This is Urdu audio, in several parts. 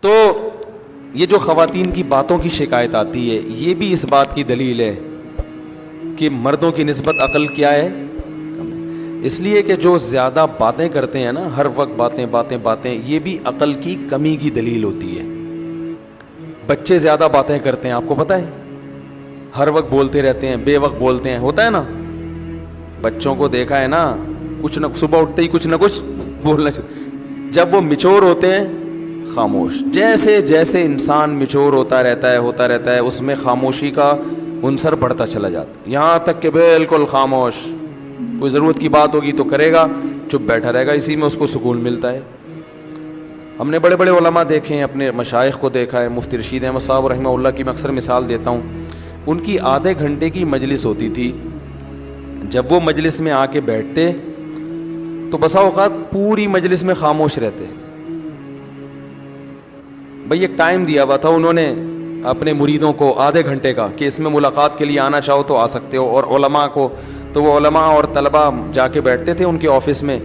تو یہ جو خواتین کی باتوں کی شکایت آتی ہے، یہ بھی اس بات کی دلیل ہے کہ مردوں کی نسبت عقل کیا ہے، اس لیے کہ جو زیادہ باتیں کرتے ہیں نا، ہر وقت باتیں باتیں باتیں، یہ بھی عقل کی کمی کی دلیل ہوتی ہے. بچے زیادہ باتیں کرتے ہیں، آپ کو پتہ ہے، ہر وقت بولتے رہتے ہیں، بے وقت بولتے ہیں، ہوتا ہے نا. بچوں کو دیکھا ہے نا، کچھ نہ صبح اٹھتے ہی کچھ نہ کچھ بولنا چاہیے. جب وہ میچور ہوتے ہیں خاموش. جیسے جیسے انسان میچور ہوتا رہتا ہے اس میں خاموشی کا عنصر بڑھتا چلا جاتا ہے، یہاں تک کہ بالکل خاموش. کوئی ضرورت کی بات ہوگی تو کرے گا، چپ بیٹھا رہے گا، اسی میں اس کو سکون ملتا ہے. ہم نے بڑے بڑے علماء دیکھے ہیں، اپنے مشائخ کو دیکھا ہے. مفتی رشید احمد صاحب رحمہ اللہ کی میں اکثر مثال دیتا ہوں. ان کی آدھے گھنٹے کی مجلس ہوتی تھی. جب وہ مجلس میں آ کے بیٹھتے تو بسا اوقات پوری مجلس میں خاموش رہتے. بھئی ایک ٹائم دیا ہوا تھا انہوں نے اپنے مریدوں کو آدھے گھنٹے کا، کہ اس میں ملاقات کے لیے آنا چاہو تو آ سکتے ہو. اور علماء کو تو وہ علماء اور طلباء جا کے بیٹھتے تھے ان کے آفس میں.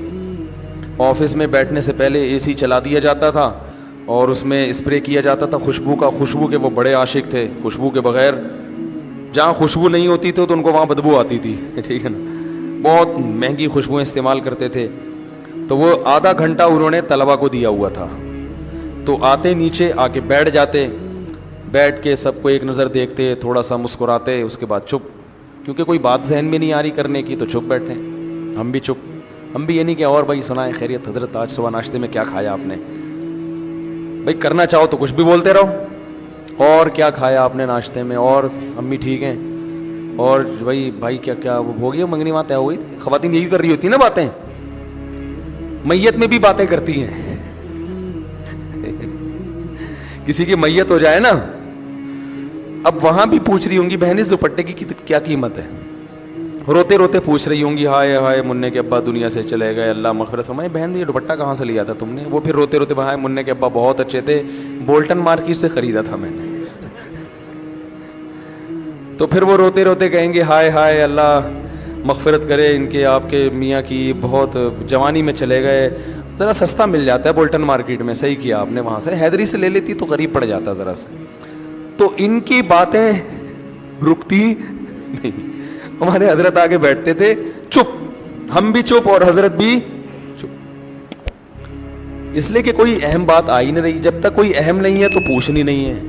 آفس میں بیٹھنے سے پہلے اے سی چلا دیا جاتا تھا اور اس میں اسپرے کیا جاتا تھا خوشبو کا. خوشبو کے وہ بڑے عاشق تھے، خوشبو کے بغیر جہاں خوشبو نہیں ہوتی تھی تو ان کو وہاں بدبو آتی تھی. ٹھیک ہے نا، بہت مہنگی خوشبوئیں استعمال کرتے تھے. تو وہ آدھا گھنٹہ انہوں نے طلباء کو دیا ہوا تھا. تو آتے نیچے آ کے بیٹھ جاتے، بیٹھ کے سب کو ایک نظر دیکھتے، تھوڑا سا مسکراتے، اس کے بعد چپ. کیونکہ کوئی بات ذہن میں نہیں آ رہی کرنے کی تو چپ بیٹھے. ہم بھی چپ. ہم بھی یہ نہیں کہ اور بھائی سنائیں خیریت حضرت آج صبح ناشتے میں کیا کھایا آپ نے. بھائی کرنا چاہو تو کچھ بھی بولتے رہو، اور کیا کھایا آپ نے ناشتے میں، اور امی ٹھیک ہیں، اور بھائی کیا وہ ہو گیا منگنی وہاں طے ہو گئی. خواتین یہی کر رہی ہوتی نا باتیں، میت میں بھی باتیں کرتی ہیں. کسی کی میت ہو جائے نا، اب وہاں بھی پوچھ رہی ہوں گی بہن اس دوپٹے کی کیا قیمت ہے. روتے روتے پوچھ رہی ہوں گی ہائے ہائے منع کے ابا دنیا سے چلے گئے، اللہ مغفرت فرمائے. بہن یہ دوپٹہ کہاں سے لیا تھا تم نے؟ وہ پھر روتے روتے ہائے منع کے ابا بہت اچھے تھے، بولٹن مارکیٹ سے خریدا تھا میں نے. تو پھر وہ روتے روتے کہیں گے ہائے ہائے اللہ مغفرت کرے ان کے آپ کے میاں کی، بہت جوانی میں چلے گئے. ذرا سستا مل جاتا ہے بولٹن مارکیٹ میں، صحیح کیا آپ نے، وہاں سے حیدری سے لے لیتی تو قریب پڑ جاتا ذرا سے. تو ان کی باتیں رکتی نہیں. ہمارے حضرت آگے بیٹھتے تھے چپ، ہم بھی چپ اور حضرت بھی چپ. اس لیے کہ کوئی اہم بات آ ہی نہیں رہی. جب تک کوئی اہم نہیں ہے تو پوچھنی نہیں ہے.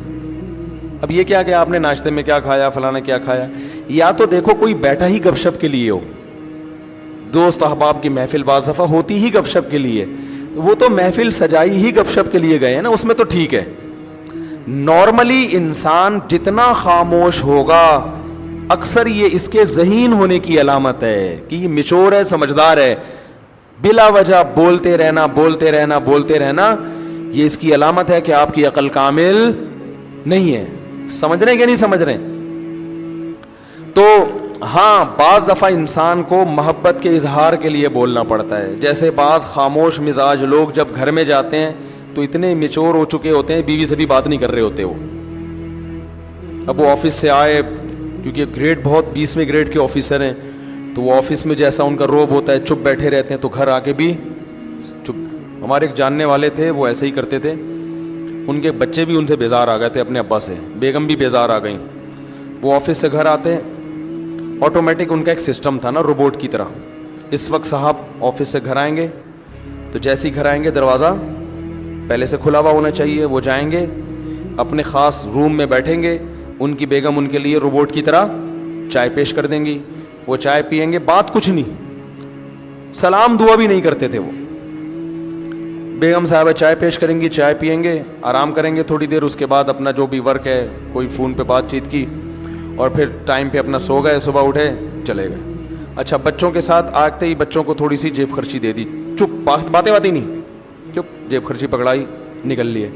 اب یہ کیا کہ آپ نے ناشتے میں کیا کھایا، فلانا کیا کھایا. یا تو دیکھو کوئی بیٹھا ہی گپ شپ کے لیے ہو، دوست احباب کی محفل بعض دفعہ ہوتی ہی گپ شپ کے لیے، وہ تو محفل سجائی ہی گپ شپ کے لیے گئے ہیں نا، اس میں تو ٹھیک ہے. نارملی انسان جتنا خاموش ہوگا اکثر یہ اس کے ذہین ہونے کی علامت ہے کہ یہ میچور ہے، سمجھدار ہے. بلا وجہ بولتے رہنا بولتے رہنا بولتے رہنا، یہ اس کی علامت ہے کہ آپ کی عقل کامل نہیں ہے. سمجھ رہے ہیں کہ نہیں سمجھ رہے ہیں؟ تو ہاں بعض دفعہ انسان کو محبت کے اظہار کے لیے بولنا پڑتا ہے. جیسے بعض خاموش مزاج لوگ جب گھر میں جاتے ہیں تو اتنے میچور ہو چکے ہوتے ہیں، بیوی سے بھی بات نہیں کر رہے ہوتے. وہ اب وہ آفس سے آئے، کیونکہ گریڈ بہت 20ویں گریڈ کے آفیسر ہیں، تو وہ آفس میں جیسا ان کا روب ہوتا ہے چپ بیٹھے رہتے ہیں، تو گھر آ کے بھی چپ. ہمارے ایک جاننے والے تھے وہ ایسے ہی کرتے تھے. ان کے بچے بھی ان سے بیزار آ گئے تھے اپنے ابا سے، بیگم بھی بیزار آ گئیں. وہ آفس سے گھر آتے، آٹومیٹک ان کا ایک سسٹم تھا نا روبوٹ کی طرح. اس وقت صاحب آفس سے گھر آئیں گے تو جیسے ہی گھر آئیں گے دروازہ پہلے سے کھلا ہوا ہونا چاہیے. وہ جائیں گے اپنے خاص روم میں بیٹھیں گے، ان کی بیگم ان کے لیے روبوٹ کی طرح چائے پیش کر دیں گی. وہ چائے پئیں گے، بات کچھ نہیں، سلام دعا بھی نہیں کرتے تھے. وہ بیگم صاحبہ چائے پیش کریں گی، چائے پئیں گے، آرام کریں گے تھوڑی دیر. اس کے بعد اپنا جو بھی ورک ہے، کوئی فون پہ بات چیت کی، اور پھر ٹائم پہ اپنا سو گئے، صبح اٹھے چلے گئے. اچھا بچوں کے ساتھ آتے ہی بچوں کو تھوڑی سی جیب خرچی دے دی، چپ، باتیں نہیں، چپ، جیب خرچی پکڑائی نکل لیے.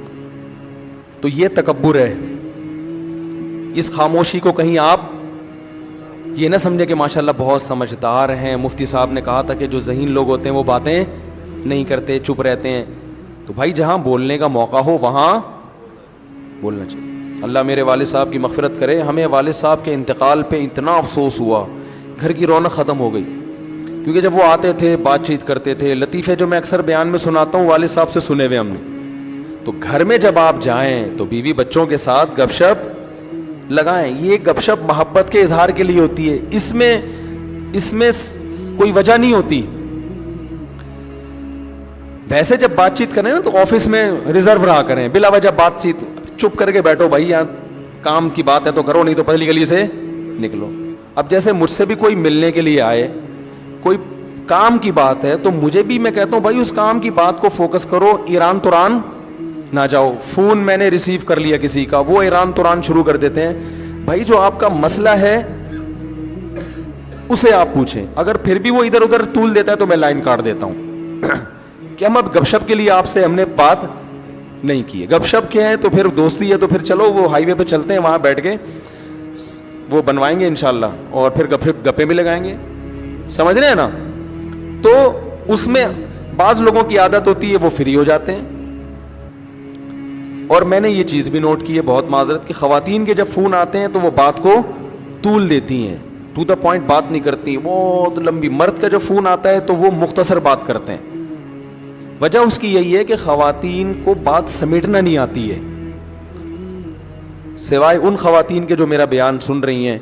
تو یہ تکبر ہے. اس خاموشی کو کہیں آپ یہ نہ سمجھے کہ ماشاءاللہ بہت سمجھدار ہیں. مفتی صاحب نے کہا تھا کہ جو ذہین لوگ ہوتے ہیں وہ باتیں نہیں کرتے، چپ رہتے ہیں. تو بھائی جہاں بولنے کا موقع ہو وہاں بولنا چاہیے. اللہ میرے والد صاحب کی مغفرت کرے. ہمیں والد صاحب کے انتقال پہ اتنا افسوس ہوا، گھر کی رونق ختم ہو گئی. کیونکہ جب وہ آتے تھے بات چیت کرتے تھے، لطیفے جو میں اکثر بیان میں سناتا ہوں والد صاحب سے سنے ہوئے ہم نے. تو گھر میں جب آپ جائیں تو بیوی بچوں کے ساتھ گپ شپ لگائیں. یہ گپ شپ محبت کے اظہار کے لیے ہوتی ہے, اس میں کوئی وجہ نہیں ہوتی. ویسے جب بات چیت کریں نا تو آفس میں ریزرو رہا کریں, بلا وجہ بات چیت چپ کر کے بیٹھو بھائی, یہاں کام کی بات ہے تو کرو, نہیں تو پہلی گلی سے نکلو. اب جیسے مجھ سے بھی کوئی ملنے کے لیے آئے, کوئی کام کی بات ہے, تو مجھے بھی میں کہتا ہوں بھائی اس کام کی بات کو فوکس کرو, ایران توران نہ جاؤ. فون میں نے ریسیو کر لیا کسی کا, وہ ایران توران شروع کر دیتے ہیں. بھائی جو آپ کا مسئلہ ہے اسے آپ پوچھیں, اگر پھر بھی وہ ادھر ادھر طول دیتا ہے تو میں لائن کاٹ دیتا ہوں کہ ہم اب گپ شپ کے لیے آپ سے ہم نے بات نہیں کی ہے. گپ شپ کیا ہے تو پھر دوستی ہے, تو پھر چلو وہ ہائی وے پہ چلتے ہیں, وہاں بیٹھ کے وہ بنوائیں گے انشاءاللہ, اور پھر گپے بھی لگائیں گے. سمجھ رہے ہیں نا؟ تو اس میں بعض لوگوں کی عادت ہوتی ہے وہ فری ہو جاتے ہیں. اور میں نے یہ چیز بھی نوٹ کی ہے, بہت معذرت کہ خواتین کے جب فون آتے ہیں تو وہ بات کو طول دیتی ہیں, ٹو دا پوائنٹ بات نہیں کرتی, بہت لمبی. مرد کا جب فون آتا ہے تو وہ مختصر بات کرتے ہیں. وجہ اس کی یہی ہے کہ خواتین کو بات سمیٹنا نہیں آتی ہے, سوائے ان خواتین کے جو میرا بیان سن رہی ہیں,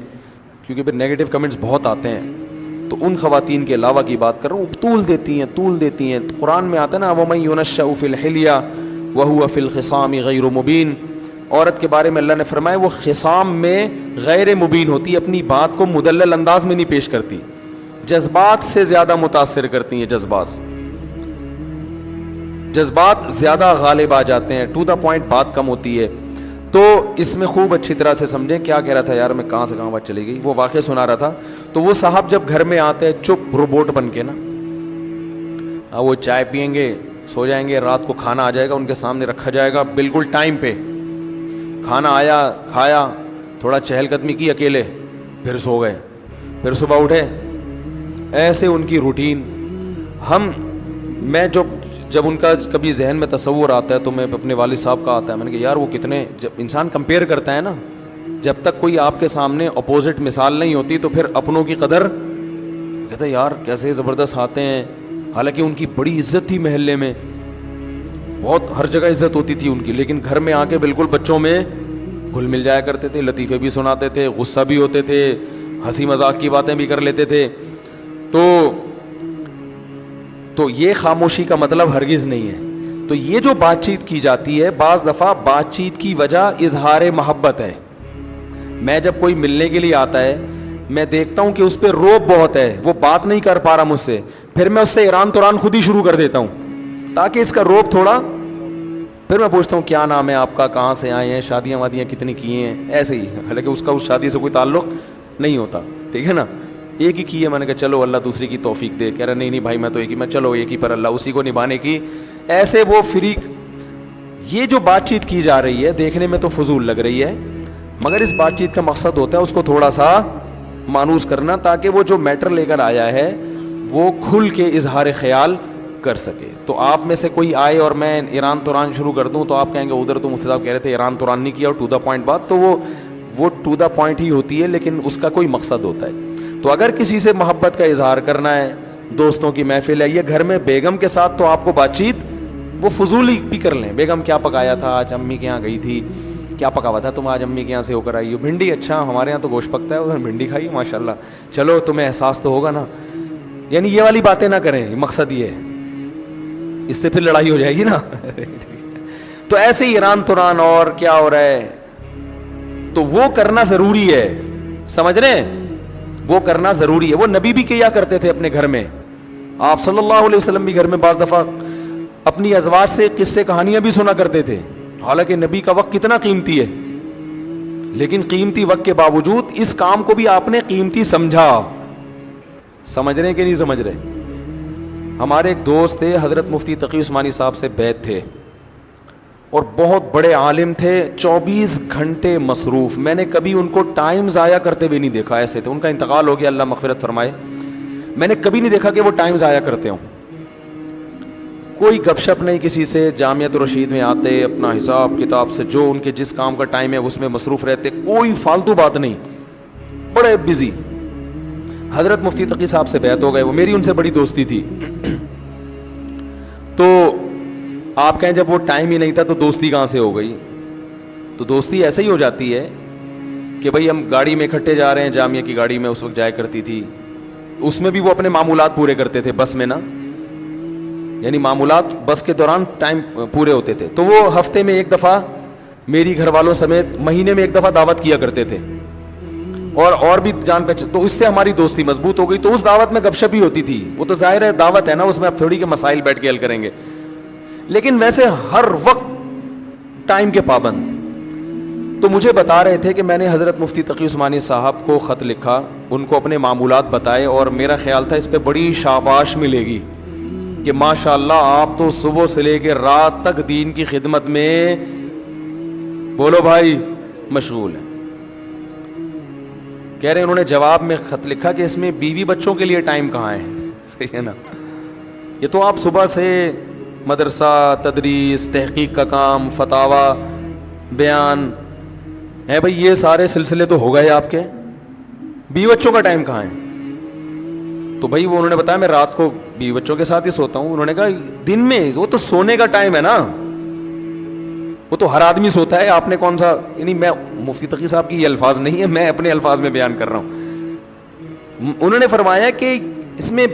کیونکہ پھر نیگیٹو کمنٹس بہت آتے ہیں, تو ان خواتین کے علاوہ کی بات کر رہا ہوں, طول دیتی ہیں. قرآن میں آتا ہے نا وَمَن يُنَشَّأُ فِي الْحِلْيَةِ وَهُوَ فِي الْخِصَامِ غَيْرُ مُبِينٍ. عورت کے بارے میں اللہ نے فرمایا وہ خصام میں غیر مبین ہوتی, اپنی بات کو مدلل انداز میں نہیں پیش کرتی, جذبات سے زیادہ متاثر کرتی ہیں, جذبات زیادہ غالب آ جاتے ہیں, ٹو دا پوائنٹ بات کم ہوتی ہے. تو اس میں خوب اچھی طرح سے سمجھیں. کیا کہہ رہا تھا یار میں, کہاں سے کہاں بات چلی گئی, وہ واقعہ سنا رہا تھا. تو وہ صاحب جب گھر میں آتے ہیں چپ روبوٹ بن کے نا, وہ چائے پئیں گے, سو جائیں گے, رات کو کھانا آ جائے گا ان کے سامنے رکھا جائے گا بالکل ٹائم پہ, کھانا آیا کھایا, تھوڑا چہل قدمی کی اکیلے, پھر سو گئے, پھر صبح اٹھے, ایسے ان کی روٹین. میں جب ان کا کبھی ذہن میں تصور آتا ہے تو میں اپنے والد صاحب کا آتا ہے, میں نے کہا یار وہ کتنے, جب انسان کمپیئر کرتا ہے نا, جب تک کوئی آپ کے سامنے اپوزٹ مثال نہیں ہوتی تو پھر اپنوں کی قدر کہتا ہے یار کیسے زبردست آتے ہیں. حالانکہ ان کی بڑی عزت تھی محلے میں, بہت ہر جگہ عزت ہوتی تھی ان کی, لیکن گھر میں آ کے بالکل بچوں میں گھل مل جایا کرتے تھے, لطیفے بھی سناتے تھے, غصہ بھی ہوتے تھے, ہنسی مذاق کی باتیں بھی کر لیتے تھے. تو یہ خاموشی کا مطلب ہرگز نہیں ہے. تو یہ جو بات چیت کی جاتی ہے بعض دفعہ بات چیت کی وجہ اظہار محبت ہے. میں جب کوئی ملنے کے لیے آتا ہے میں دیکھتا ہوں کہ اس پہ روب بہت ہے, وہ بات نہیں کر پا رہا مجھ سے, پھر میں اس سے ایران توران خود ہی شروع کر دیتا ہوں تاکہ اس کا روب تھوڑا, پھر میں پوچھتا ہوں کیا نام ہے آپ کا, کہاں سے آئے ہیں, شادیاں وادیاں کتنی کی ہیں, ایسے ہی, حالانکہ اس کا اس شادی سے کوئی تعلق نہیں ہوتا, ٹھیک ہے نا, ایک ہی کی ہے. میں نے کہا چلو اللہ دوسری کی توفیق دے, کہہ رہا نہیں بھائی میں تو ایک ہی, میں چلو ایک ہی پر اللہ اسی کو نبھانے کی. ایسے وہ فریق, یہ جو بات چیت کی جا رہی ہے دیکھنے میں تو فضول لگ رہی ہے, مگر اس بات چیت کا مقصد ہوتا ہے اس کو تھوڑا سا مانوس کرنا, تاکہ وہ جو میٹر لے کر آیا ہے وہ کھل کے اظہار خیال کر سکے. تو آپ میں سے کوئی آئے اور میں ایران توران شروع کر دوں تو آپ کہیں گے ادھر تو مفتی صاحب کہہ رہے تھے ایران توران نہیں کیا اور ٹو دا پوائنٹ بات, تو وہ ٹو دا پوائنٹ ہی ہوتی ہے, لیکن اس کا کوئی مقصد ہوتا ہے. تو اگر کسی سے محبت کا اظہار کرنا ہے, دوستوں کی محفل ہے, یہ گھر میں بیگم کے ساتھ, تو آپ کو بات چیت وہ فضولی بھی کر لیں. بیگم کیا پکایا تھا آج, امی کے یہاں گئی تھی, کیا پکا ہوا تھا تم آج امی کے یہاں سے ہو کر آئی ہو, بھنڈی, اچھا ہمارے یہاں تو گوشت پکتا ہے, ادھر بھنڈی کھائی ماشاء اللہ, چلو تمہیں احساس تو ہوگا نا. یعنی یہ والی باتیں نہ کریں, مقصد یہ ہے, اس سے پھر لڑائی ہو جائے گی نا. تو ایسے ہی ایران توران اور کیا ہو رہا ہے, تو وہ کرنا ضروری ہے, سمجھ رہے ہیں, وہ کرنا ضروری ہے. وہ نبی بھی کیا کرتے تھے اپنے گھر میں, آپ صلی اللہ علیہ وسلم بھی گھر میں بعض دفعہ اپنی ازواج سے قصے کہانیاں بھی سنا کرتے تھے. حالانکہ نبی کا وقت کتنا قیمتی ہے, لیکن قیمتی وقت کے باوجود اس کام کو بھی آپ نے قیمتی سمجھا. سمجھ رہے ہیں کہ نہیں سمجھ رہے؟ ہمارے ایک دوست تھے حضرت مفتی تقی عثمانی صاحب سے بیعت تھے, اور بہت بڑے عالم تھے, 24 گھنٹے مصروف. میں نے کبھی ان کو ٹائم ضائع کرتے ہوئے نہیں دیکھا. ایسے تھے, ان کا انتقال ہو گیا, اللہ مغفرت فرمائے. میں نے کبھی نہیں دیکھا کہ وہ ٹائم ضائع کرتے ہوں. کوئی گپ شپ نہیں کسی سے, جامعۃ الرشید میں آتے, اپنا حساب کتاب سے جو ان کے جس کام کا ٹائم ہے اس میں مصروف رہتے, کوئی فالتو بات نہیں, بڑے بزی. حضرت مفتی تقی صاحب سے بیعت ہو گئے, وہ میری ان سے بڑی دوستی تھی. تو آپ کہیں جب وہ ٹائم ہی نہیں تھا تو دوستی کہاں سے ہو گئی؟ تو دوستی ایسے ہی ہو جاتی ہے کہ بھائی ہم گاڑی میں اکٹھے جا رہے ہیں، جامعہ کی گاڑی میں اس وقت جایا کرتی تھی، اس میں بھی وہ اپنے معمولات پورے کرتے تھے بس میں نا، یعنی معمولات بس کے دوران ٹائم پورے ہوتے تھے، تو وہ ہفتے میں ایک دفعہ میری گھر والوں سمیت مہینے میں ایک دفعہ دعوت کیا کرتے تھے، اور بھی جان پہچان، تو اس سے ہماری دوستی مضبوط ہو گئی۔ تو اس دعوت میں گپ شپ ہی ہوتی تھی، وہ تو ظاہر ہے دعوت ہے نا، اس میں اب تھوڑی کہ مسائل بیٹھ کے حل کریں گے، لیکن ویسے ہر وقت ٹائم کے پابند۔ تو مجھے بتا رہے تھے کہ میں نے حضرت مفتی تقی عثمانی صاحب کو خط لکھا، ان کو اپنے معمولات بتائے، اور میرا خیال تھا اس پہ بڑی شاباش ملے گی کہ ماشاء اللہ آپ تو صبح سے لے کے رات تک دین کی خدمت میں، بولو بھائی، مشغول ہیں۔ کہہ رہے ہیں انہوں نے جواب میں خط لکھا کہ اس میں بیوی بچوں کے لیے ٹائم کہاں ہے؟ صحیح ہے نا، یہ تو آپ صبح سے مدرسہ، تدریس، تحقیق کا کام، فتاوی، بیان ہے بھائی، یہ سارے سلسلے تو ہو گئے آپ کے، بیوی بچوں کا ٹائم کہاں ہے؟ تو بھائی وہ انہوں نے بتایا میں رات کو بیوی بچوں کے ساتھ ہی سوتا ہوں۔ انہوں نے کہا دن میں وہ تو سونے کا ٹائم ہے نا، وہ تو ہر آدمی سوتا ہے، آپ نے کون سا، یعنی میں مفتی تقی صاحب کی یہ الفاظ نہیں ہے، میں اپنے الفاظ میں بیان کر رہا ہوں۔ انہوں نے فرمایا کہ اس میں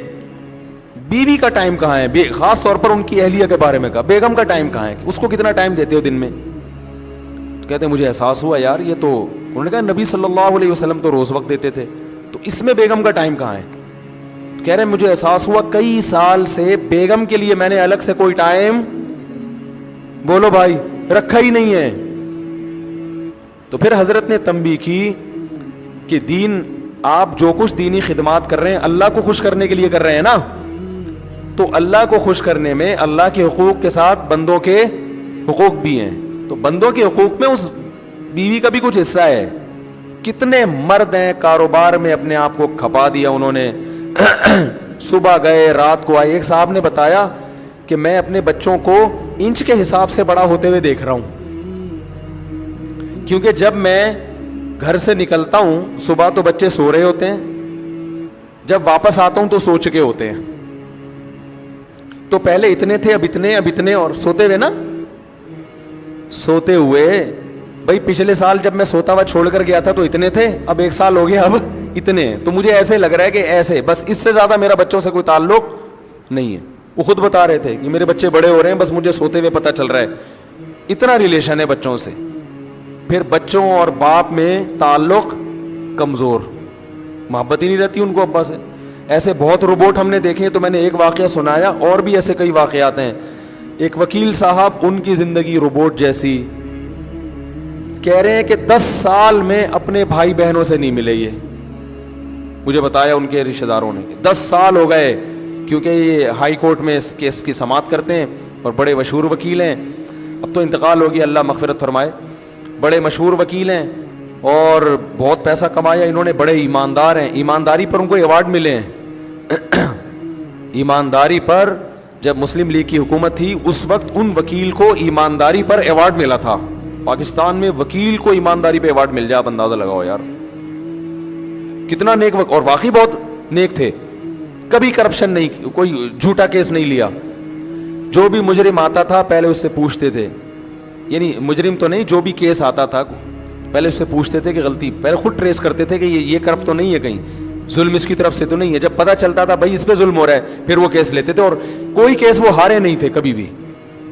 بیوی کا ٹائم کہاں ہے، خاص طور پر ان کی اہلیہ کے بارے میں کہا، بیگم کا ٹائم کہاں ہے، اس کو کتنا ٹائم دیتے ہو دن میں؟ تو کہتے ہیں مجھے احساس ہوا یار یہ تو، انہوں نے کہا نبی صلی اللہ علیہ وسلم تو روز وقت دیتے تھے، تو اس میں بیگم کا ٹائم کہاں ہے؟ کہہ رہے ہیں مجھے احساس ہوا کئی سال سے بیگم کے لیے میں نے الگ سے کوئی ٹائم، بولو بھائی، رکھا ہی نہیں ہے۔ تو پھر حضرت نے تنبیہ کی کہ دین، آپ جو کچھ دینی خدمات کر رہے ہیں اللہ کو خوش کرنے کے لیے کر رہے ہیں نا، تو اللہ کو خوش کرنے میں اللہ کے حقوق کے ساتھ بندوں کے حقوق بھی ہیں، تو بندوں کے حقوق میں اس بیوی کا بھی کچھ حصہ ہے۔ کتنے مرد ہیں کاروبار میں اپنے آپ کو کھپا دیا انہوں نے، صبح گئے رات کو آئے۔ ایک صاحب نے بتایا کہ میں اپنے بچوں کو انچ کے حساب سے بڑا ہوتے ہوئے دیکھ رہا ہوں، کیونکہ جب میں گھر سے نکلتا ہوں صبح تو بچے سو رہے ہوتے ہیں، جب واپس آتا ہوں تو سو چکے ہوتے ہیں۔ تو پہلے اتنے تھے، اب اتنے، اور سوتے ہوئے نا، سوتے ہوئے بھائی پچھلے سال جب میں سوتا ہوا چھوڑ کر گیا تھا تو اتنے تھے، اب ایک سال ہو گیا اب اتنے ہیں۔ تو مجھے ایسے لگ رہا ہے کہ ایسے بس، اس سے زیادہ میرا بچوں سے کوئی تعلق نہیں ہے۔ وہ خود بتا رہے تھے کہ میرے بچے بڑے ہو رہے ہیں، بس مجھے سوتے ہوئے پتہ چل رہا ہے، اتنا ریلیشن ہے بچوں سے۔ پھر بچوں اور باپ میں تعلق کمزور، محبت ہی نہیں رہتی ان کو ابا سے۔ ایسے بہت روبوٹ ہم نے دیکھے ہیں، تو میں نے ایک واقعہ سنایا، اور بھی ایسے کئی واقعات ہیں۔ ایک وکیل صاحب، ان کی زندگی روبوٹ جیسی، کہہ رہے ہیں کہ 10 سال میں اپنے بھائی بہنوں سے نہیں ملے، یہ مجھے بتایا ان کے رشتہ داروں نے کہ 10 سال ہو گئے، کیونکہ یہ ہائی کورٹ میں اس کیس کی سماعت کرتے ہیں اور بڑے مشہور وکیل ہیں۔ اب تو انتقال ہو گیا، اللہ مغفرت فرمائے، بڑے مشہور وکیل ہیں اور بہت پیسہ کمایا انہوں نے، بڑے ایماندار ہیں، ایمانداری پر ان کو ایوارڈ ملے ہیں۔ ایمانداری پر، جب مسلم لیگ کی حکومت تھی اس وقت ان وکیل کو ایمانداری پر ایوارڈ ملا تھا۔ پاکستان میں وکیل کو ایمانداری پہ ایوارڈ مل جائے، آپ اندازہ لگاؤ یار کتنا نیک اور واقعی بہت نیک تھے، کبھی کرپشن نہیں، کوئی جھوٹا کیس نہیں لیا۔ جو بھی مجرم آتا تھا پہلے اس سے پوچھتے تھے، یعنی مجرم تو نہیں، جو بھی کیس آتا تھا پہلے اس سے پوچھتے تھے کہ غلطی، پہلے خود ٹریس کرتے تھے کہ یہ کرپٹ تو نہیں ہے، کہیں ظلم اس کی طرف سے تو نہیں ہے۔ جب پتہ چلتا تھا بھائی اس پہ ظلم ہو رہا ہے، پھر وہ کیس لیتے تھے، اور کوئی کیس وہ ہارے نہیں تھے کبھی بھی،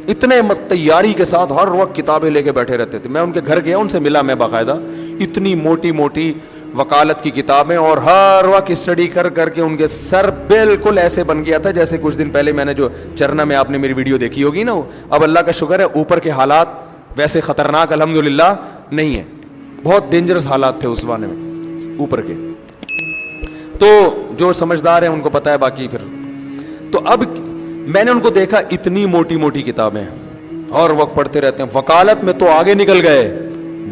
اتنے تیاری کے ساتھ ہر وقت کتابیں لے کے بیٹھے رہتے تھے۔ میں ان کے گھر گیا، ان سے ملا میں باقاعدہ، اتنی موٹی موٹی وکالت کی کتابیں، اور ہر وقت اسٹڈی کر کر کے ان کے سر بالکل ایسے بن گیا تھا جیسے کچھ دن پہلے میں نے جو چرنا میں آپ نے میری ویڈیو دیکھی ہوگی نا، اب اللہ کا شکر ہے اوپر کے حالات ویسے خطرناک الحمدللہ نہیں ہیں، بہت ڈینجرس حالات تھے اس زمانے میں اوپر کے، تو جو سمجھدار ہیں ان کو پتہ ہے، باقی پھر تو اب میں نے ان کو دیکھا اتنی موٹی موٹی کتابیں اور وقت پڑھتے رہتے ہیں، وکالت میں تو آگے نکل گئے،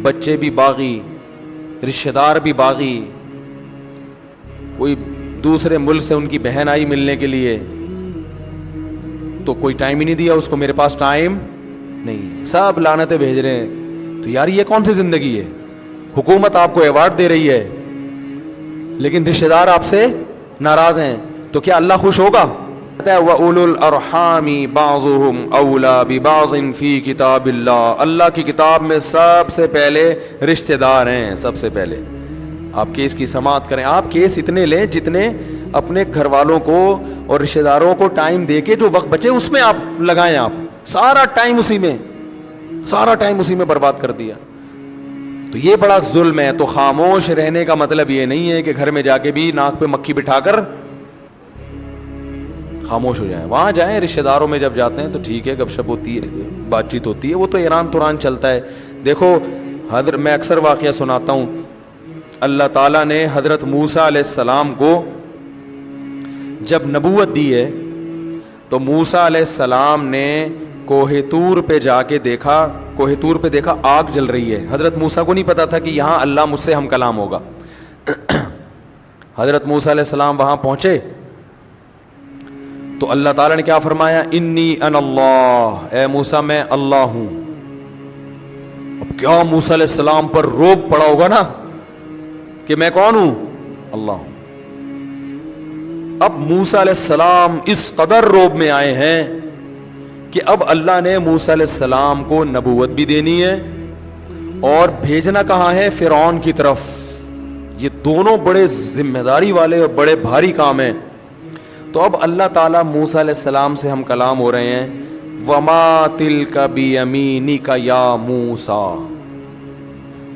بچے بھی باغی، رشتہ دار بھی باغی، کوئی دوسرے ملک سے ان کی بہن آئی ملنے کے لیے تو کوئی ٹائم ہی نہیں دیا اس کو، میرے پاس ٹائم نہیں ہے، سب لعنتیں بھیج رہے ہیں۔ تو یار یہ کون سی زندگی ہے؟ حکومت آپ کو ایوارڈ دے رہی ہے لیکن رشتہ دار آپ سے ناراض ہیں، تو کیا اللہ خوش ہوگا؟ وَأُولُو الْأَرْحَامِ بَعْضُهُمْ أَوْلَى بِبَعْضٍ فِي كِتَابِ اللَّهِ، اللہ کی کتاب میں سب سے پہلے رشتہ دار ہیں. سب سے پہلے آپ کیس کی سماعت کریں. آپ کیس اتنے لیں جتنے اپنے گھر والوں کو اور رشتہ داروں کو ٹائم دے کے جو وقت بچے اس میں آپ لگائیں. آپ سارا ٹائم اسی میں برباد کر دیا تو یہ بڑا ظلم ہے. تو خاموش رہنے کا مطلب یہ نہیں ہے کہ گھر میں جا کے بھی ناک پہ مکھی بٹھا کر خاموش ہو جائیں. وہاں جائیں رشتہ داروں میں جب جاتے ہیں تو ٹھیک ہے، گپ شپ ہوتی ہے، بات چیت ہوتی ہے، وہ تو ایران توران چلتا ہے. دیکھو میں اکثر واقعہ سناتا ہوں. اللہ تعالیٰ نے حضرت موسیٰ علیہ السلام کو جب نبوت دی ہے تو موسیٰ علیہ السلام نے کوہ طور پہ جا کے دیکھا، کوہ طور پہ دیکھا آگ جل رہی ہے. حضرت موسیٰ کو نہیں پتا تھا کہ یہاں اللہ مجھ سے ہم کلام ہوگا. حضرت موسیٰ علیہ السلام وہاں پہنچے تو اللہ تعالیٰ نے کیا فرمایا؟ انی انا اللہ، اے موسیٰ میں اللہ ہوں. اب کیا موسیٰ علیہ السلام پر روب پڑا ہوگا نا کہ میں کون ہوں؟ اللہ ہوں. اب موسیٰ علیہ السلام اس قدر روب میں آئے ہیں کہ اب اللہ نے موسیٰ علیہ السلام کو نبوت بھی دینی ہے اور بھیجنا کہاں ہے؟ فرعون کی طرف. یہ دونوں بڑے ذمہ داری والے اور بڑے بھاری کام ہیں. تو اب اللہ تعالیٰ موسیٰ علیہ السلام سے ہم کلام ہو رہے ہیں. وما تلک بیمینک یا موسیٰ،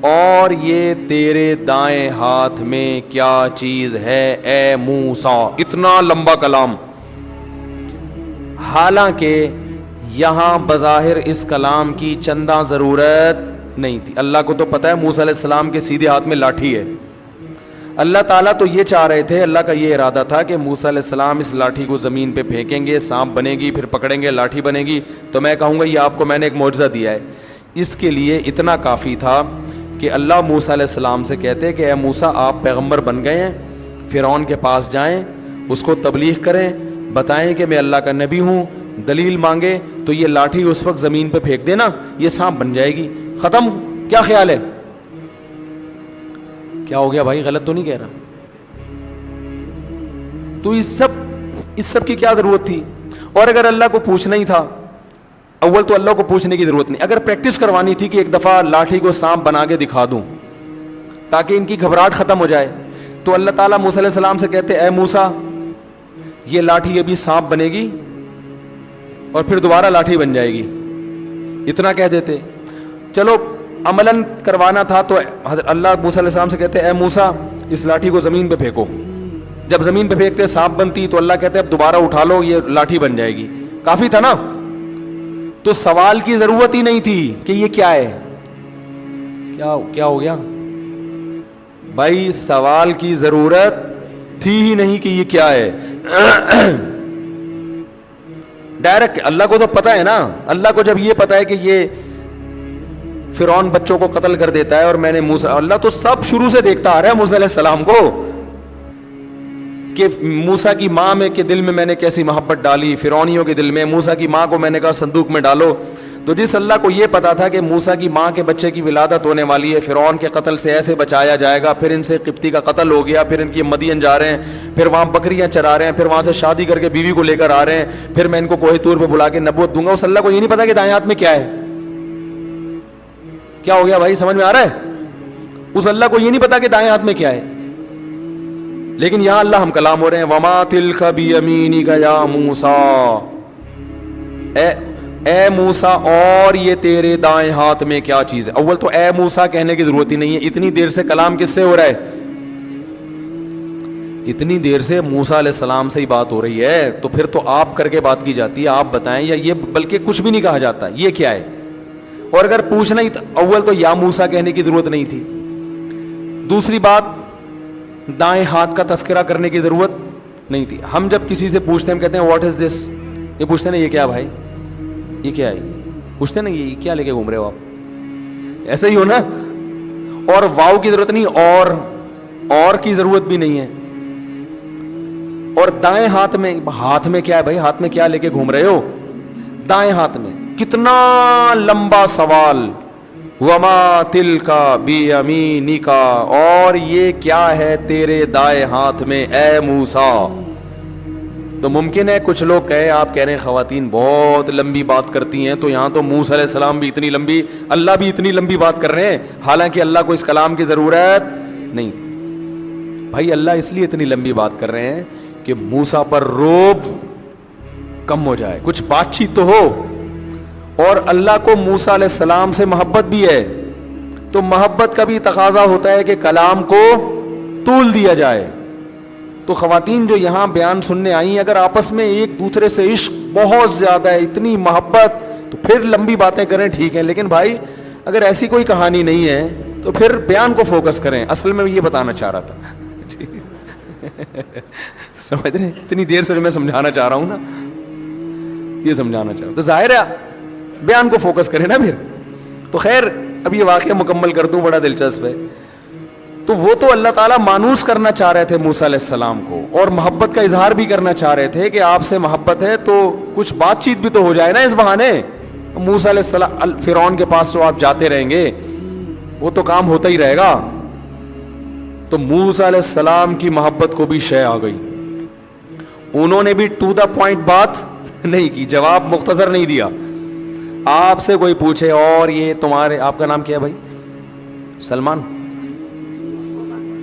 اور یہ تیرے دائیں ہاتھ میں کیا چیز ہے اے موسیٰ. اتنا لمبا کلام. حالانکہ یہاں بظاہر اس کلام کی چندہ ضرورت نہیں تھی. اللہ کو تو پتہ ہے موسیٰ علیہ السلام کے سیدھے ہاتھ میں لاٹھی ہے. اللہ تعالیٰ تو یہ چاہ رہے تھے، اللہ کا یہ ارادہ تھا کہ موسیٰ علیہ السلام اس لاٹھی کو زمین پہ پھینکیں گے، سانپ بنے گی، پھر پکڑیں گے، لاٹھی بنے گی. تو میں کہوں گا یہ آپ کو میں نے ایک معجزہ دیا ہے. اس کے لیے اتنا کافی تھا کہ اللہ موسیٰ علیہ السلام سے کہتے کہ اے موسیٰ آپ پیغمبر بن گئے ہیں، فرعون کے پاس جائیں، اس کو تبلیغ کریں، بتائیں کہ میں اللہ کا نبی ہوں، دلیل مانگے تو یہ لاٹھی اس وقت زمین پہ پھینک دینا، یہ سانپ بن جائے گی، ختم. کیا خیال ہے؟ کیا ہو گیا بھائی؟ غلط تو نہیں کہہ رہا؟ تو اس سب کی کیا ضرورت تھی؟ اور اگر اللہ کو پوچھنا ہی تھا، اول تو اللہ کو پوچھنے کی ضرورت نہیں، اگر پریکٹس کروانی تھی کہ ایک دفعہ لاٹھی کو سانپ بنا کے دکھا دوں تاکہ ان کی گھبراہٹ ختم ہو جائے، تو اللہ تعالیٰ موسیٰ علیہ السلام سے کہتے اے موسیٰ یہ لاٹھی ابھی سانپ بنے گی اور پھر دوبارہ لاٹھی بن جائے گی. اتنا کہہ دیتے. چلو عملاً کروانا تھا تو اللہ موسیٰ علیہ السلام سے کہتے اے موسیٰ اس لاٹھی کو زمین پہ پھینکو. جب زمین پہ پھینکتے سانپ بنتی تو اللہ کہتے اب دوبارہ اٹھا لو یہ لاٹھی بن جائے گی. کافی تھا نا؟ تو سوال کی ضرورت ہی نہیں تھی کہ یہ کیا ہے. کیا ہو گیا بھائی؟ سوال کی ضرورت تھی ہی نہیں کہ یہ کیا ہے. ڈائریکٹ اللہ کو تو پتا ہے نا. اللہ کو جب یہ پتا ہے کہ یہ فرعون بچوں کو قتل کر دیتا ہے اور میں نے موسیٰ، اللہ تو سب شروع سے دیکھتا آ رہا ہے موسیٰ علیہ السلام کو کہ موسیٰ کی ماں میں کے دل میں میں نے کیسی محبت ڈالی، فرعونیوں کے دل میں. موسیٰ کی ماں کو میں نے کہا صندوق میں ڈالو. تو جس اللہ کو یہ پتا تھا کہ موسیٰ کی ماں کے بچے کی ولادت ہونے والی ہے، فرعون کے قتل سے ایسے بچایا جائے گا، پھر ان سے قبطی کا قتل ہو گیا، پھر ان کی مدین جا رہے ہیں، پھر وہاں بکریاں چرا رہے ہیں، پھر وہاں سے شادی کر کے بیوی کو لے کر آ رہے ہیں، پھر میں ان کو کوہ طور پہ بلا کے نبوت دوں گا. اس اللہ کو یہ نہیں پتا کہ دائیں ہاتھ میں کیا ہے. کیا ہو گیا بھائی؟ سمجھ میں آ رہا ہے؟ اس اللہ کو یہ نہیں پتا کہ دائیں ہاتھ میں کیا ہے. لیکن یہاں اللہ ہم کلام ہو رہے ہیں. وما تلک بیمینک یا موسیٰ، اے موسیٰ اور یہ تیرے دائیں ہاتھ میں کیا چیز ہے. اول تو اے موسیٰ کہنے کی ضرورت ہی نہیں ہے. اتنی دیر سے کلام کس سے ہو رہا ہے؟ اتنی دیر سے موسیٰ علیہ السلام سے ہی بات ہو رہی ہے تو پھر تو آپ کر کے بات کی جاتی ہے، آپ بتائیں. یا یہ بلکہ کچھ بھی نہیں کہا جاتا یہ کیا ہے. اور اگر پوچھنا ہی اول تو یا موسیٰ کہنے کی ضرورت نہیں تھی. دوسری بات دائیں ہاتھ کا تذکرہ کرنے کی ضرورت نہیں تھی. ہم جب کسی سے پوچھتے ہیں ہم کہتے ہیں واٹ از دس، یہ پوچھتے ہیں نا یہ کیا بھائی، یہ کیا ہے، پوچھتے ہیں نا یہ کیا لے کے گھوم رہے ہو آپ، ایسا ہی ہو نا. اور واو کی ضرورت نہیں، اور کی ضرورت بھی نہیں ہے. اور دائیں ہاتھ میں کیا ہے بھائی، ہاتھ میں کیا لے کے گھوم رہے ہو دائیں ہاتھ میں. کتنا لمبا سوال. وما تلک بیمینک، اور یہ کیا ہے تیرے دائیں ہاتھ میں اے موسیٰ. تو ممکن ہے کچھ لوگ کہے آپ کہہ رہے ہیں خواتین بہت لمبی بات کرتی ہیں، تو یہاں تو موسیٰ علیہ السلام بھی اتنی لمبی، اللہ بھی اتنی لمبی بات کر رہے ہیں، حالانکہ اللہ کو اس کلام کی ضرورت نہیں تھی۔ بھائی اللہ اس لیے اتنی لمبی بات کر رہے ہیں کہ موسیٰ پر روب کم ہو جائے، کچھ بات چیت تو ہو، اور اللہ کو موسیٰ علیہ السلام سے محبت بھی ہے، تو محبت کا بھی تقاضا ہوتا ہے کہ کلام کو طول دیا جائے۔ تو خواتین جو یہاں بیان سننے آئی ہیں، اگر آپس میں ایک دوسرے سے عشق بہت زیادہ ہے، اتنی محبت، تو پھر لمبی باتیں کریں ٹھیک ہے، لیکن بھائی اگر ایسی کوئی کہانی نہیں ہے تو پھر بیان کو فوکس کریں۔ اصل میں یہ بتانا چاہ رہا تھا سمجھ رہے ہیں، اتنی دیر سے میں سمجھانا چاہ رہا ہوں نا، یہ سمجھانا چاہ رہا ہوں، تو ظاہر ہے بیان کو فوکس کریں نا پھر۔ تو خیر اب یہ واقعہ مکمل کر دوں، بڑا دلچسپ ہے۔ تو وہ تو اللہ تعالیٰ مانوس کرنا چاہ رہے تھے موسیٰ علیہ السلام کو، اور محبت کا اظہار بھی کرنا چاہ رہے تھے کہ آپ سے محبت ہے تو کچھ بات چیت بھی تو ہو جائے نا اس بہانے۔ موسیٰ علیہ السلام فرعون کے پاس تو آپ جاتے رہیں گے، وہ تو کام ہوتا ہی رہے گا۔ تو موسیٰ علیہ السلام کی محبت کو بھی شے آ گئی، انہوں نے بھی ٹو دا پوائنٹ بات نہیں کی، جواب مختصر نہیں دیا۔ آپ سے کوئی پوچھے اور یہ تمہارے، آپ کا نام کیا ہے بھائی؟ سلمان،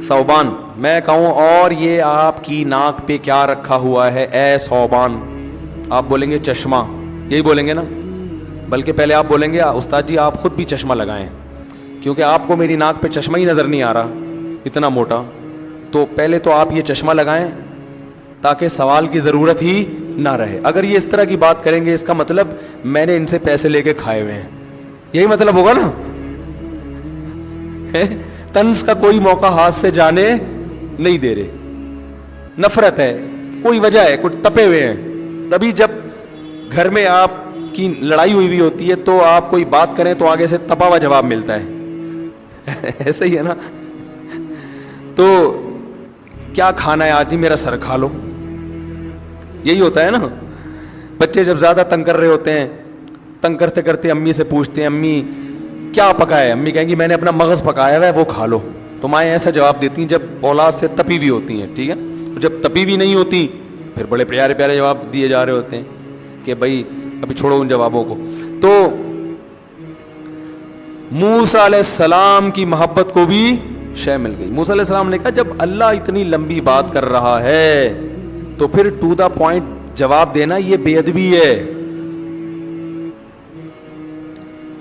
ثوبان، میں کہوں اور یہ آپ کی ناک پہ کیا رکھا ہوا ہے اے ثوبان، آپ بولیں گے چشمہ، یہی بولیں گے نا؟ بلکہ پہلے آپ بولیں گے استاد جی آپ خود بھی چشمہ لگائیں، کیونکہ آپ کو میری ناک پہ چشمہ ہی نظر نہیں آ رہا اتنا موٹا، تو پہلے تو آپ یہ چشمہ لگائیں تاکہ سوال کی ضرورت ہی نہ رہے۔ اگر یہ اس طرح کی بات کریں گے اس کا مطلب میں نے ان سے پیسے لے کے کھائے ہوئے ہیں، یہی مطلب ہوگا نا۔ طنز کا کوئی موقع ہاتھ سے جانے نہیں دے رہے، نفرت ہے، کوئی وجہ ہے، کچھ تپے ہوئے ہیں۔ تبھی جب گھر میں آپ کی لڑائی ہوئی ہوتی ہے تو آپ کوئی بات کریں تو آگے سے تپا ہوا جواب ملتا ہے ایسا ہی ہے نا۔ تو کیا کھانا ہے آج؟ نہیں میرا سر کھا لو، یہی ہوتا ہے نا۔ بچے جب زیادہ تنگ کر رہے ہوتے ہیں، تنگ کرتے کرتے امی سے پوچھتے ہیں امی کیا پکایا ہے، امی کہیں گی میں نے اپنا مغز پکایا ہوا ہے وہ کھا لو۔ تو مائیں ایسا جواب دیتی ہیں جب اولاد سے تپی ہوئی ہوتی ہیں، ٹھیک ہے، جب تپی ہوئی نہیں ہوتی پھر بڑے پیارے پیارے جواب دیے جا رہے ہوتے ہیں کہ بھائی ابھی چھوڑو ان جوابوں کو۔ تو موسیٰ علیہ السلام کی محبت کو بھی شے مل گئی۔ موسیٰ علیہ السلام نے کہا جب اللہ اتنی لمبی بات کر رہا ہے تو پھر ٹو دا پوائنٹ جواب دینا یہ بے ادبی ہے۔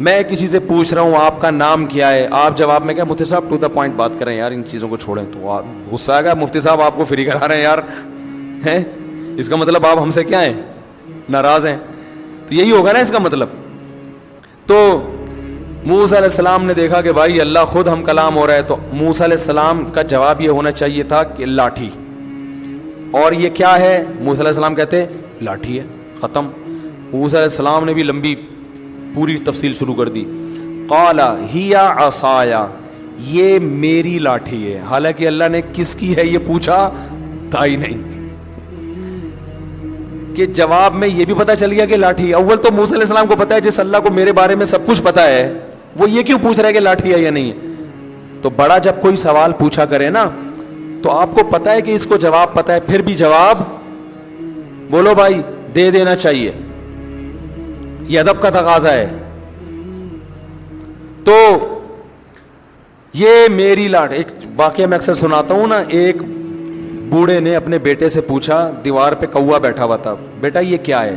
میں کسی سے پوچھ رہا ہوں آپ کا نام کیا ہے، آپ جواب میں کہا مفتی صاحب ٹو دا پوائنٹ بات کریں یار، ان چیزوں کو چھوڑیں، تو غصہ آئے گا مفتی صاحب آپ کو فری کرا رہے ہیں یار، ہیں اس کا مطلب آپ ہم سے کیا ہیں، ناراض ہیں، تو یہی ہوگا نا اس کا مطلب۔ تو موسیٰ علیہ السلام نے دیکھا کہ بھائی اللہ خود ہم کلام ہو رہا ہے، تو موسیٰ علیہ السلام کا جواب یہ ہونا چاہیے تھا کہ لاٹھی، اور یہ کیا ہے؟ موسیٰ علیہ السلام کہتے لاٹھی ہے، ختم۔ موسیٰ علیہ السلام نے بھی لمبی پوری تفصیل شروع کر دی، قال ہی عصایا، یہ میری لاٹھی ہے، حالانکہ اللہ نے کس کی ہے یہ پوچھا تھا ہی نہیں، کہ جواب میں یہ بھی پتا چل گیا کہ لاٹھی۔ اول تو موسیٰ علیہ السلام کو پتا ہے جس اللہ کو میرے بارے میں سب کچھ پتا ہے وہ یہ کیوں پوچھ رہا ہے کہ لاٹھی ہے یا نہیں ہے۔ تو بڑا جب کوئی سوال پوچھا کرے نا تو آپ کو پتا ہے کہ اس کو جواب پتا ہے، پھر بھی جواب بولو بھائی دے دینا چاہیے، یہ ادب کا تقاضا ہے۔ تو یہ میری لاٹھی، ایک واقعہ میں اکثر سناتا ہوں نا، ایک بوڑھے نے اپنے بیٹے سے پوچھا، دیوار پہ کوا بیٹھا ہوا تھا، بیٹا یہ کیا ہے؟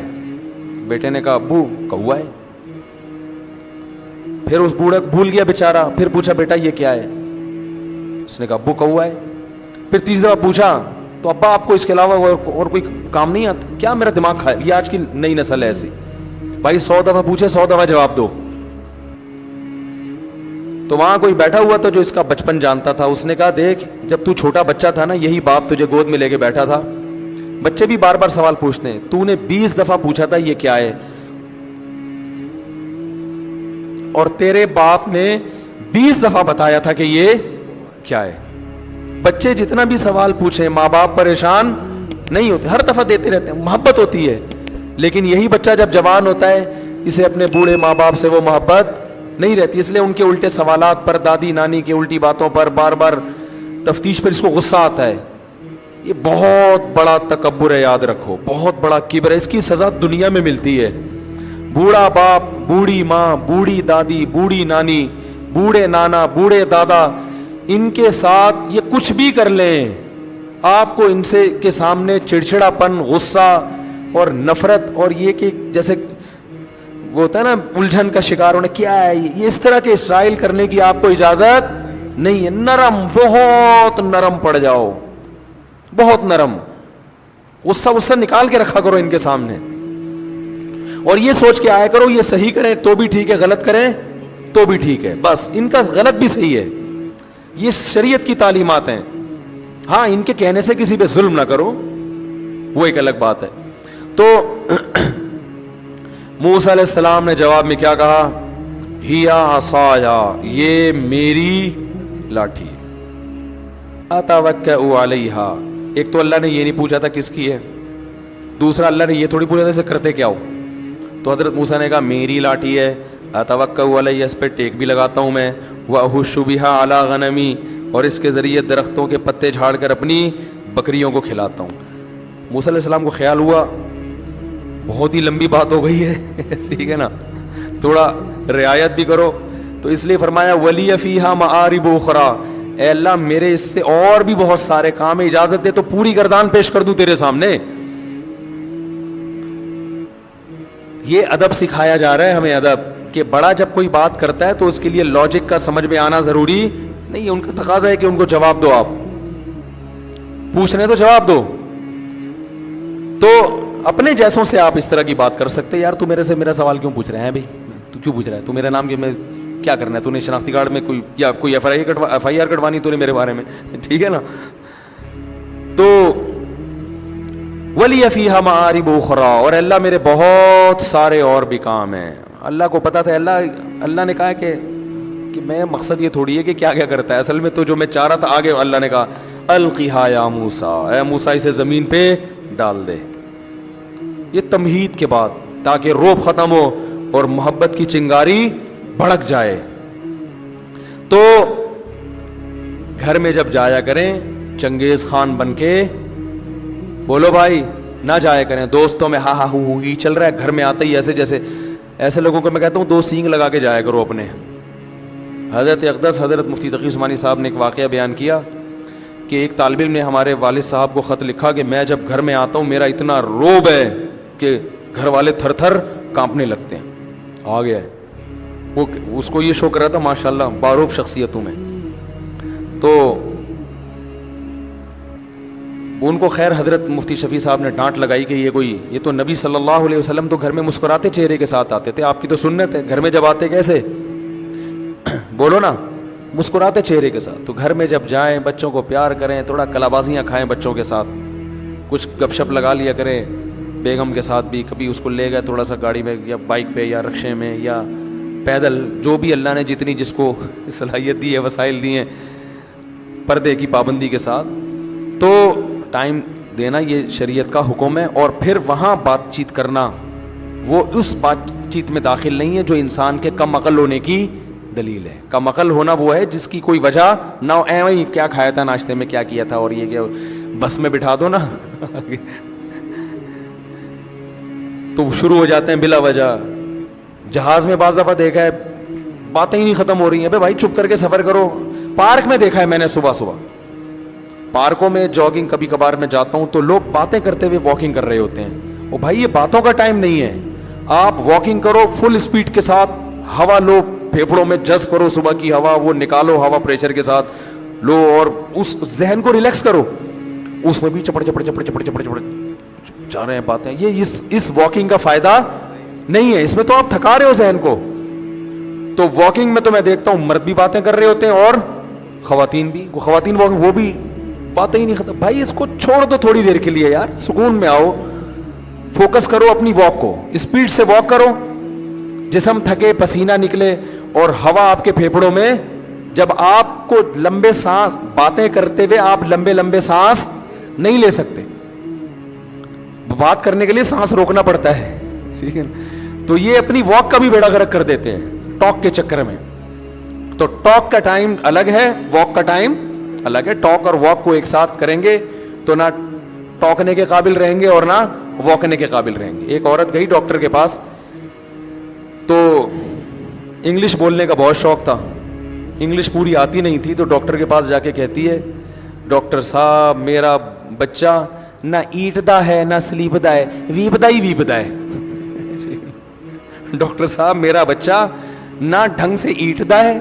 بیٹے نے کہا ابو کوا ہے۔ پھر اس بوڑھا بھول گیا بیچارہ، پھر پوچھا بیٹا یہ کیا ہے؟ اس نے کہا ابو کوا ہے۔ پھر تیسری دفعہ پوچھا تو ابا آپ کو اس کے علاوہ اور کوئی کام نہیں آتا کیا؟ میرا دماغ کھائے، یہ آج کی نئی نسل ہے ایسی، بھائی 100 دفعہ پوچھے 100 دفعہ جواب دو۔ تو وہاں کوئی بیٹھا ہوا تھا جو اس کا بچپن جانتا تھا، اس نے کہا دیکھ جب تو چھوٹا بچہ تھا نا یہی باپ تجھے گود میں لے کے بیٹھا تھا، بچے بھی بار بار سوال پوچھتے ہیں، تو نے 20 دفعہ پوچھا تھا یہ کیا ہے، اور تیرے باپ نے 20 دفعہ بتایا تھا کہ یہ کیا ہے۔ بچے جتنا بھی سوال پوچھیں ماں باپ پریشان نہیں ہوتے، ہر دفعہ دیتے رہتے ہیں، محبت ہوتی ہے، لیکن یہی بچہ جب جوان ہوتا ہے اسے اپنے بوڑھے ماں باپ سے وہ محبت نہیں رہتی، اس لیے ان کے الٹے سوالات پر، دادی نانی کی الٹی باتوں پر بار بار تفتیش پر اس کو غصہ آتا ہے۔ یہ بہت بڑا تکبر ہے, یاد رکھو, بہت بڑا کبر ہے. اس کی سزا دنیا میں ملتی ہے. بوڑھا باپ, بوڑھی ماں, بوڑھی دادی, بوڑھی نانی, بوڑھے نانا, بوڑھے دادا, ان کے ساتھ یہ کچھ بھی کر لیں, آپ کو ان سے کے سامنے چڑچڑا پن, غصہ اور نفرت, اور یہ کہ جیسے وہ ہوتا ہے نا الجھن کا شکار ہونا, کیا ہے یہ, اس طرح کے اسرائیل کرنے کی آپ کو اجازت نہیں ہے. نرم, بہت نرم پڑ جاؤ, بہت نرم, غصہ نکال کے رکھا کرو ان کے سامنے, اور یہ سوچ کے آیا کرو یہ صحیح کریں تو بھی ٹھیک ہے, غلط کریں تو بھی ٹھیک ہے, بس ان کا غلط بھی صحیح ہے. یہ شریعت کی تعلیمات ہیں. ہاں, ان کے کہنے سے کسی پہ ظلم نہ کرو, وہ ایک الگ بات ہے. تو موسیٰ علیہ السلام نے جواب میں کیا کہا؟ ہیا عصایا, یہ میری لاٹھی, اتوکئ علیہا. ایک تو اللہ نے یہ نہیں پوچھا تھا کس کی ہے, دوسرا اللہ نے یہ تھوڑی پوچھا تھا اسے کرتے کیا ہو. تو حضرت موسیٰ نے کہا میری لاٹھی ہے, اتوکئ علیہ, اس پہ ٹیک بھی لگاتا ہوں میں, واہش بہا علی غنمی, اور اس کے ذریعے درختوں کے پتے جھاڑ کر اپنی بکریوں کو کھلاتا ہوں. موسیٰ علیہ السلام کو خیال ہوا بہت ہی لمبی بات ہو گئی ہے, ٹھیک ہے نا, تھوڑا رعایت بھی کرو, تو اس لیے فرمایا ولی فیہا معارب اخری, اے اللہ میرے اس سے اور بھی بہت سارے کام ہیں, اجازت دے تو پوری گردان پیش کر دوں تیرے سامنے. یہ ادب سکھایا جا رہا ہے ہمیں, ادب, کہ بڑا جب کوئی بات کرتا ہے تو اس کے لیے لاجک کا سمجھ میں آنا ضروری نہیں ہے. ان کا تقاضا ہے کہ ان کو جواب دو, آپ پوچھ رہے تو جواب دو. تو اپنے جیسوں سے آپ اس طرح کی بات کر سکتے, یار تو میرے سے میرا سوال کیوں پوچھ رہے ہیں بھائی, تو کیوں پوچھ رہا ہے, تو میرا نام کیا کرنا ہے, تو نے شناختی کارڈ میں کوئی یا کوئی ایف آئی آر کٹوانی تو نے میرے بارے میں, ٹھیک ہے نا. تو ولی فیہا معارب اخری, اور اللہ میرے بہت سارے اور بھی کام ہیں. اللہ کو پتا تھا, اللہ نے کہا کہ میں مقصد یہ تھوڑی ہے کہ کیا کیا کرتا ہے, اصل میں تو جو میں چاہ رہا تھا آگے, اللہ نے کہا القیہا یا موسیٰ, اے موسیٰ اسے زمین پہ ڈال دے. یہ تمہید کے بعد, تاکہ روب ختم ہو اور محبت کی چنگاری بھڑک جائے. تو گھر میں جب جایا کریں چنگیز خان بن کے, بولو بھائی, نہ جایا کریں دوستوں میں ہا ہا ہو ہی چل رہا ہے, گھر میں آتے ہی ایسے جیسے, ایسے لوگوں کو میں کہتا ہوں 2 سینگ لگا کے جایا کرو اپنے. حضرت اقدس حضرت مفتی تقی عثمانی صاحب نے ایک واقعہ بیان کیا کہ ایک طالب علم نے ہمارے والد صاحب کو خط لکھا کہ میں جب گھر میں آتا ہوں میرا اتنا روب ہے کہ گھر والے تھر تھر کانپنے لگتے ہیں. آ گیا ہے وہ, اس کو یہ شوق رہا تھا ماشاءاللہ باروب شخصیتوں میں. تو ان کو خیر حضرت مفتی شفیع صاحب نے ڈانٹ لگائی کہ یہ تو نبی صلی اللہ علیہ وسلم تو گھر میں مسکراتے چہرے کے ساتھ آتے تھے, آپ کی تو سنت ہے, گھر میں جب آتے کیسے, بولو نا, مسکراتے چہرے کے ساتھ. تو گھر میں جب جائیں بچوں کو پیار کریں, تھوڑا کلابازیاں کھائیں بچوں کے ساتھ, کچھ گپ شپ لگا لیا کریں بیگم کے ساتھ بھی, کبھی اس کو لے گئے تھوڑا سا گاڑی میں یا بائک پہ یا رکشے میں یا پیدل, جو بھی اللہ نے جتنی جس کو صلاحیت دی ہے, وسائل دی ہیں, پردے کی پابندی کے ساتھ. تو ٹائم دینا یہ شریعت کا حکم ہے, اور پھر وہاں بات چیت کرنا وہ اس بات چیت میں داخل نہیں ہے جو انسان کے کم عقل ہونے کی دلیل ہے. کم عقل ہونا وہ ہے جس کی کوئی وجہ نہ ہو, وہی کیا کھایا تھا ناشتے میں, کیا کیا تھا, اور یہ کیا, بس میں بٹھا دو نا تو شروع ہو جاتے ہیں بلا وجہ. جہاز میں بعض دفعہ دیکھا ہے باتیں ہی نہیں ختم ہو رہی ہیں, بھائی چپ کر کے سفر کرو. پارک میں دیکھا ہے میں نے, صبح پارکوں میں جاگنگ کبھی کبھار میں جاتا ہوں تو لوگ باتیں کرتے ہوئے واکنگ کر رہے ہوتے ہیں. او بھائی یہ باتوں کا ٹائم نہیں ہے, آپ واکنگ کرو فل اسپیڈ کے ساتھ, ہوا لو, پھیپھڑوں میں جذب کرو صبح کی ہوا, وہ نکالو ہوا پریشر کے ساتھ لو, اور اس ذہن کو ریلیکس کرو. اس میں بھی چپڑ جا رہے ہیں باتیں, یہ اس واکنگ کا فائدہ نہیں ہے, اس میں تو آپ تھکا رہے ہو ذہن کو. تو واکنگ میں تو میں دیکھتا ہوں مرد بھی باتیں کر رہے ہوتے ہیں اور خواتین بھی. خواتین وہ بھی باتیں ہی نہیں ختم. بھائی اس کو چھوڑ دو تھوڑی دیر کے لیے یار, سکون میں آؤ, فوکس کرو اپنی واک کو, اسپیڈ سے واک کرو, جسم تھکے, پسینہ نکلے, اور ہوا آپ کے پھیپھڑوں میں. جب آپ کو لمبے سانس, باتیں کرتے ہوئے آپ لمبے سانس نہیں لے سکتے, بات کرنے کے لیے سانس روکنا پڑتا ہے, ٹھیک ہے. تو یہ اپنی واک کا بھی بیڑا غرق کر دیتے ہیں ٹاک کے چکر میں. تو ٹاک کا ٹائم الگ ہے, واک کا ٹائم الگ ہے. ٹاک اور واک کو ایک ساتھ کریں گے تو نہ ٹوکنے کے قابل رہیں گے اور نہ واکنے کے قابل رہیں گے. ایک عورت گئی ڈاکٹر کے پاس, تو انگلش بولنے کا بہت شوق تھا, انگلش پوری آتی نہیں تھی, تو ڈاکٹر کے پاس جا کے کہتی ہے, ڈاکٹر صاحب میرا بچہ نہ ایٹدا ہے نہ سلیپدا ہے, ویپدا ہی ویپدا ہے. ڈاکٹر صاحب میرا بچہ نہ ڈھنگ سے ایٹدا ہے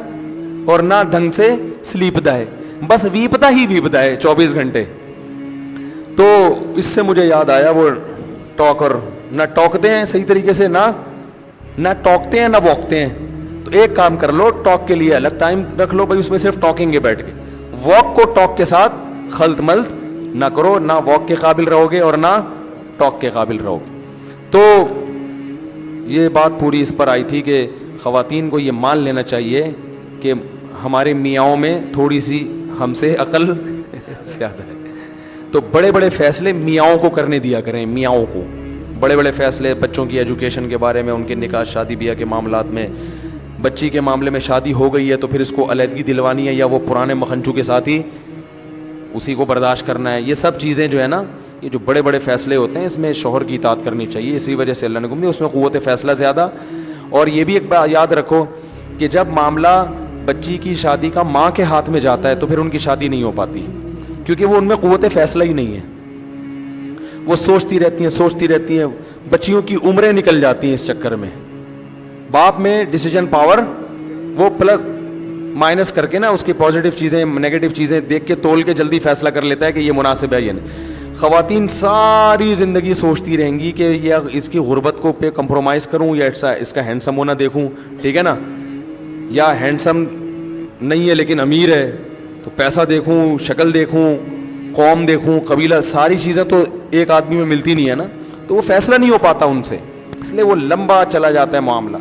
اور نہ ڈھنگ سے سلیپدا ہے, بس ویپدا ہی ویپدا ہے 24 گھنٹے. تو اس سے مجھے یاد آیا وہ ٹاکر نہ ٹاکتے ہیں صحیح طریقے سے, نہ ٹاکتے ہیں نہ واکتے ہیں. تو ایک کام کر لو, ٹاک کے لیے الگ ٹائم رکھ لو بھائی, اس میں صرف ٹاکنگ ہے بیٹھ کے, واک کو ٹاک کے ساتھ خلط ملط نہ کرو, نہ واک کے قابل رہو گے اور نہ ٹاک کے قابل رہو گے. تو یہ بات پوری اس پر آئی تھی کہ خواتین کو یہ مان لینا چاہیے کہ ہمارے میاؤں میں تھوڑی سی ہم سے عقل زیادہ ہے. تو بڑے بڑے فیصلے میاؤں کو کرنے دیا کریں, میاؤں کو بڑے بڑے فیصلے بچوں کی ایجوکیشن کے بارے میں, ان کے نکاح شادی بیاہ کے معاملات میں. بچی کے معاملے میں شادی ہو گئی ہے تو پھر اس کو علیحدگی دلوانی ہے یا وہ پرانے مکھنچو کے ساتھ ہی اسی کو برداشت کرنا ہے. یہ سب چیزیں جو ہے نا, یہ جو بڑے بڑے فیصلے ہوتے ہیں اس میں شوہر کی اطاعت کرنی چاہیے. اسی وجہ سے اللہ نے حکم دیا, اس میں قوت فیصلہ زیادہ. اور یہ بھی ایک بات یاد رکھو کہ جب معاملہ بچی کی شادی کا ماں کے ہاتھ میں جاتا ہے تو پھر ان کی شادی نہیں ہو پاتی, کیونکہ وہ ان میں قوت فیصلہ ہی نہیں ہے. وہ سوچتی رہتی ہیں, بچیوں کی عمریں نکل جاتی ہیں اس چکر میں. باپ میں ڈیسیجن پاور وہ پلس مائنس کر کے نا, اس کی پازیٹیو چیزیں نیگیٹو چیزیں دیکھ کے تول کے جلدی فیصلہ کر لیتا ہے کہ یہ مناسب ہے یا نہیں. خواتین ساری زندگی سوچتی رہیں گی کہ یہ اس کی غربت کو پہ کمپرومائز کروں یا اس کا ہینڈسم ہونا دیکھوں, ٹھیک ہے نا, یا ہینڈسم نہیں ہے لیکن امیر ہے تو پیسہ دیکھوں, شکل دیکھوں, قوم دیکھوں, قبیلہ, ساری چیزیں تو ایک آدمی میں ملتی نہیں ہے نا, تو وہ فیصلہ نہیں ہو پاتا ان سے, اس لیے وہ لمبا چلا جاتا ہے معاملہ.